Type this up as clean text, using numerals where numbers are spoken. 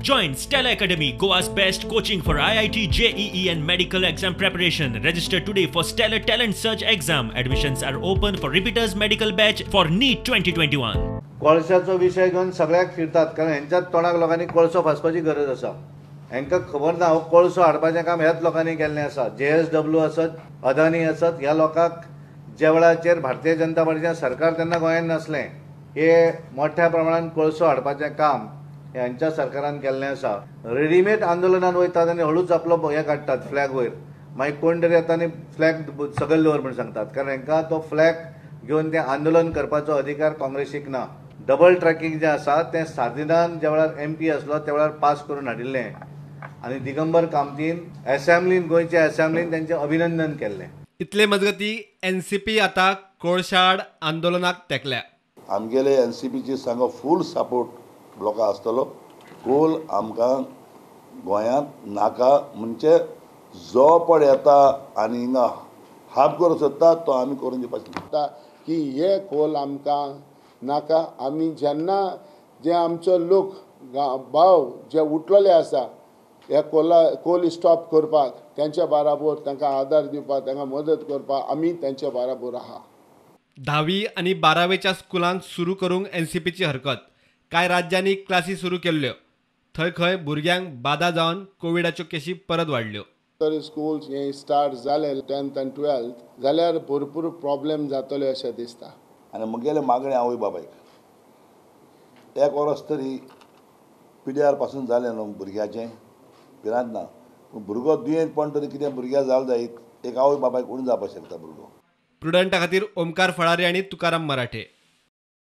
Join Stella Academy, Goa's best coaching for IIT, JEE and medical exam preparation. Register today for Stellar Talent Search exam. Admissions are open for repeaters medical batch for NEET 2021. कोळशाचो विषय घेवन सगळ्याक फिरतात कारण हेंच्याच तोंडाक लोकांनी कोळसो फासपाची गरज आसा. हांकां खबर ना हो कोळसो हाडपाचें काम ह्याच लोकांनी केल्लें आसा. JSW आसत, अदानी आसत, ह्या लोकांक ज्या वेळाचेर भारतीय जनता पार्टीचें सरकार तेन्ना गोंयांत नासलें, हे मोठ्या प्रमाणात कोळसो हाडपाचें काम ह्यांच्या सरकारान केल्लें आसा. रेडीमेड आंदोलनान वयतात आनी हळूच आपलो हे काडटात फ्लॅग वयर, मागीर कोण तरी येता आनी फ्लॅग सकयल दवर म्हण सांगतात कारण हांकां तो फ्लॅग घेवन तें आंदोलन करपाचो अधिकार काँग्रेसीक ना. डबल ट्रॅकिंग जें आसा तें साजिदान ज्या वेळार MP आसलो त्या वेळार पास करून हाडिल्लें आनी दिगंबर कामतीन असेंब्लीन गोंयच्या असेंब्लीन तेंचें अभिनंदन केल्लें. इतले मजगती NCP आता कोळशाड आंदोलनाक तेकल्या. आमगेले NCPची सांगो फूल सपोर्ट लोकां आसतलो. कोल आमकां गोंयांत नाका म्हणजे जो पड येता आनी हिंगा हाब करूं सोदता तो आमी करून दिवपाचें की हे कोल आमकां नाका. आमी जेन्ना जे आमचो लोक भाव जे उठलेले आसा हे कोल स्टॉप करपाक तेंच्या बाराबर तांकां आदार दिवपाक तांकां मदत करपाक आमी तेंच्या बाराबर आहा. 10वी आणि 12वेच्या स्कुलांक सुरू करूंक NCPची हरकत. कांय राज्यांनी क्लासी सुरू केल्ल्यो. थंय खंय भुरग्यांक बाधा जावन कोविडाच्यो केसी परत वाडल्यो. तर स्कूल्स हे स्टार्ट जाले 10th and 12th जाल्यार भरपूर प्रॉब्लेम जातले अशें दिसता. आनी म्हगेले मागणें आवय बाबायक एक वर्स तरी पिड्यार पासून जालें न्हू भुरग्याचें भिरांत ना. भुरगो दुयेंत पण तरी कितें भुरग्यां जाल जायत एक आवय बाबायक उण जावपाक शकता भुरगो. प्रुडंटा खातीर ओमकार फळारी आणि तुकाराम मराठे.